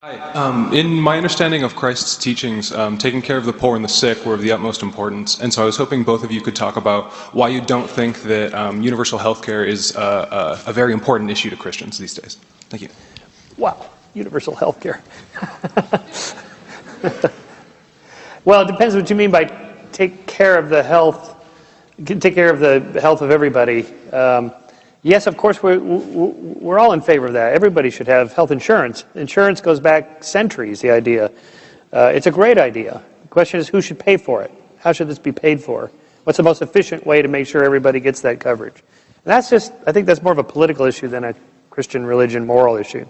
Hi. In my understanding of Christ's teachings, taking care of the poor and the sick were of the utmost importance, and so I was hoping both of you could talk about why you don't think that universal health care is a very important issue to Christians these days. Thank you. Wow, universal health care. Well, it depends what you mean by take care of the health of everybody. Yes, of course, we're all in favor of that. Everybody should have health insurance. Insurance goes back centuries, the idea. It's a great idea. The question is, who should pay for it? How should this be paid for? What's the most efficient way to make sure everybody gets that coverage? And that's just, I think that's more of a political issue than a Christian religion moral issue.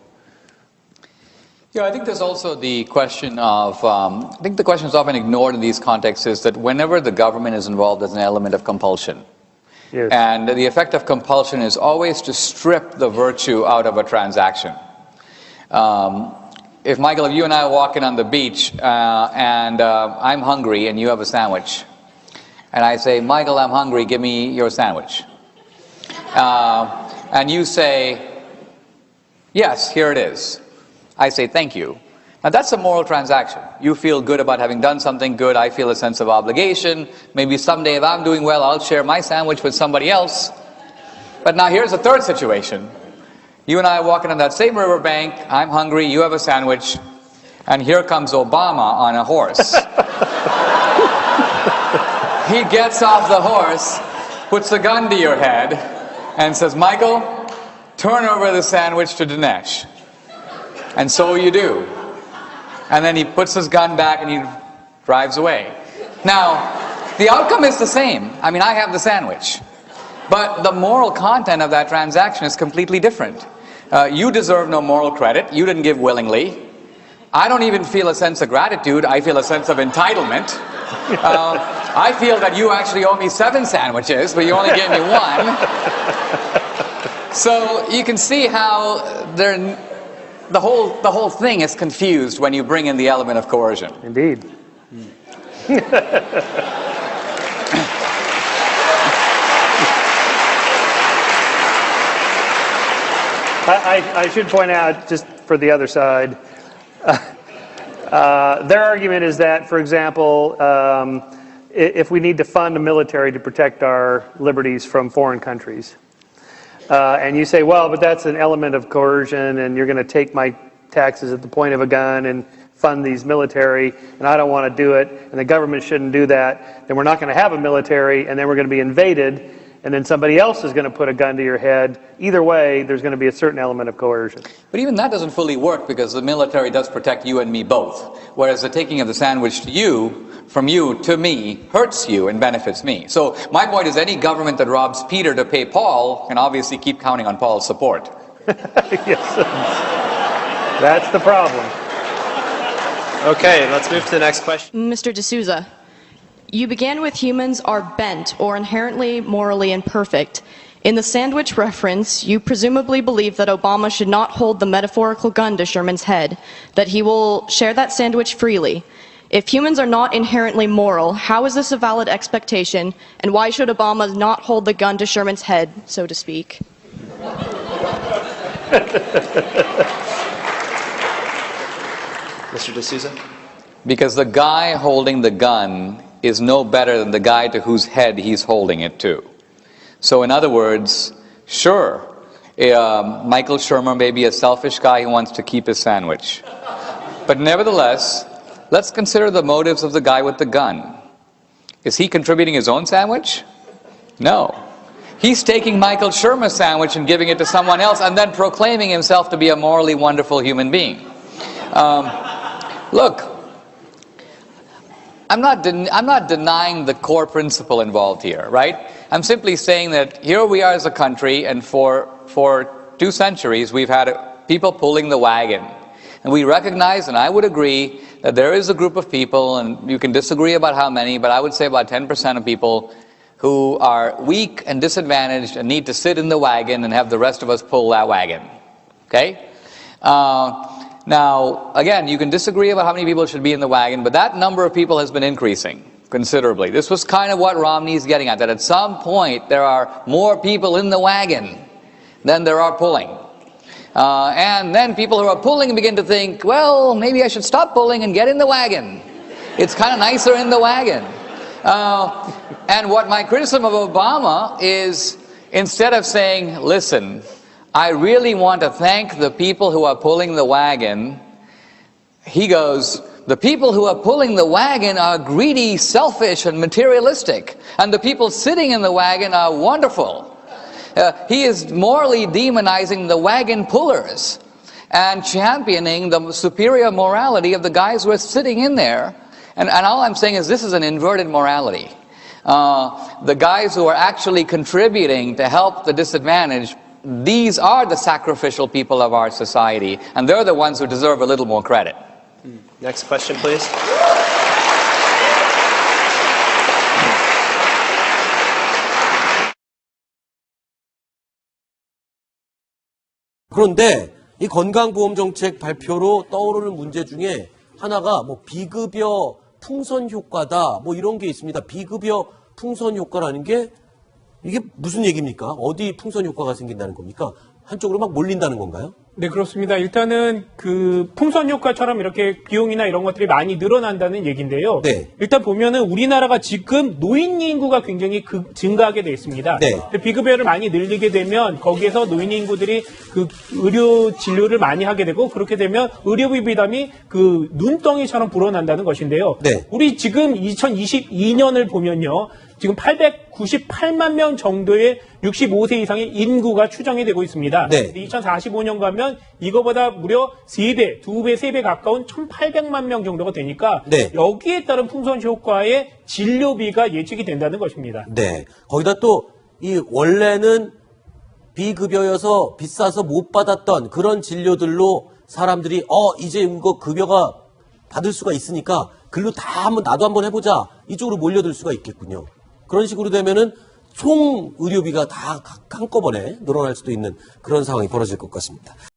Yeah, I think there's also the question of, I think the question is often ignored in these contexts is that whenever the government is involved, there's an element of compulsion. Yes. And the effect of compulsion is always to strip the virtue out of a transaction. If you and I are walking on the beach and I'm hungry and you have a sandwich, and I say, Michael, I'm hungry, give me your sandwich. And you say, yes, here it is. I say, thank you. Now that's a moral transaction. You feel good about having done something good. I feel a sense of obligation. Maybe someday if I'm doing well, I'll share my sandwich with somebody else. But now here's a third situation. You and I are walking on that same riverbank. I'm hungry. You have a sandwich. And here comes Obama on a horse. He gets off the horse, puts the gun to your head, and says, Michael, turn over the sandwich to Dinesh. And so you do. And then he puts his gun back and he drives away. Now, the outcome is the same. I mean, I have the sandwich. But the moral content of that transaction is completely different. You deserve no moral credit. You didn't give willingly. I don't even feel a sense of gratitude. I feel a sense of entitlement. I feel that you actually owe me 7 sandwiches, but you only gave me 1. So you can see how the whole thing is confused when you bring in the element of coercion. Indeed. I should point out, just for the other side, their argument is that, for example, if we need to fund a military to protect our liberties from foreign countries, and you say, well, but that's an element of coercion, and you're going to take my taxes at the point of a gun and fund these military, and I don't want to do it, and the government shouldn't do that, then we're not going to have a military, and then we're going to be invaded, and then somebody else is going to put a gun to your head. Either way, there's going to be a certain element of coercion. But even that doesn't fully work because the military does protect you and me both, whereas the taking of the sandwich to you, from you to me, hurts you and benefits me. So my point is any government that robs Peter to pay Paul can obviously keep counting on Paul's support. Yes. That's the problem. Okay, let's move to the next question. Mr. D'Souza, you began with humans are bent or inherently morally imperfect. In the sandwich reference, you presumably believe that Obama should not hold the metaphorical gun to Sherman's head, that he will share that sandwich freely. If humans are not inherently moral, how is this a valid expectation, and why should Obama not hold the gun to Sherman's head, so to speak? Mr. D'Souza? Because the guy holding the gun is no better than the guy to whose head he's holding it to. So in other words, sure, Michael Shermer may be a selfish guy who wants to keep his sandwich. But nevertheless, let's consider the motives of the guy with the gun. Is he contributing his own sandwich? No. He's taking Michael Shermer's sandwich and giving it to someone else and then proclaiming himself to be a morally wonderful human being. Look, I'm not denying the core principle involved here, right? I'm simply saying that here we are as a country, and for 2 centuries we've had people pulling the wagon. And we recognize, and I would agree, that there is a group of people, and you can disagree about how many, but I would say about 10% of people who are weak and disadvantaged and need to sit in the wagon and have the rest of us pull that wagon. Okay? Now, again, you can disagree about how many people should be in the wagon, but that number of people has been increasing considerably. This was kind of what Romney's getting at, that at some point there are more people in the wagon than there are pulling. And then people who are pulling begin to think, well, maybe I should stop pulling and get in the wagon. It's kind of nicer in the wagon. And what my criticism of Obama is, instead of saying, listen, I really want to thank the people who are pulling the wagon, he goes, the people who are pulling the wagon are greedy, selfish, and materialistic. And the people sitting in the wagon are wonderful. He is morally demonizing the wagon pullers and championing the superior morality of the guys who are sitting in there. And all I'm saying is this is an inverted morality. The guys who are actually contributing to help the disadvantaged, these are the sacrificial people of our society, and they're the ones who deserve a little more credit. Next question, please. 그런데 이 건강보험 정책 발표로 떠오르는 문제 중에 하나가 뭐 비급여 풍선 효과다 뭐 이런 게 있습니다. 비급여 풍선 효과라는 게 이게 무슨 얘기입니까? 어디 풍선 효과가 생긴다는 겁니까? 한쪽으로 막 몰린다는 건가요? 네, 그렇습니다. 일단은 그 풍선 효과처럼 이렇게 비용이나 이런 것들이 많이 늘어난다는 얘기인데요. 네. 일단 보면은 우리나라가 지금 노인 인구가 굉장히 증가하게 돼 있습니다. 네. 비급여를 많이 늘리게 되면 거기에서 노인 인구들이 그 의료 진료를 많이 하게 되고 그렇게 되면 의료비 부담이 그 눈덩이처럼 불어난다는 것인데요. 네. 우리 지금 2022년을 보면요. 지금 898만 명 정도의 65세 이상의 인구가 추정이 되고 있습니다. 네. 2045년 가면 이거보다 무려 3배, 2배, 3배 가까운 1,800만 명 정도가 되니까 네. 여기에 따른 풍선 효과의 진료비가 예측이 된다는 것입니다. 네. 거기다 또 이 원래는 비급여여서 비싸서 못 받았던 그런 진료들로 사람들이 이제 이거 급여가 받을 수가 있으니까 글로 다 한번 나도 한번 해보자 이쪽으로 몰려들 수가 있겠군요. 그런 식으로 되면은 총 의료비가 다 한꺼번에 늘어날 수도 있는 그런 상황이 벌어질 것 같습니다.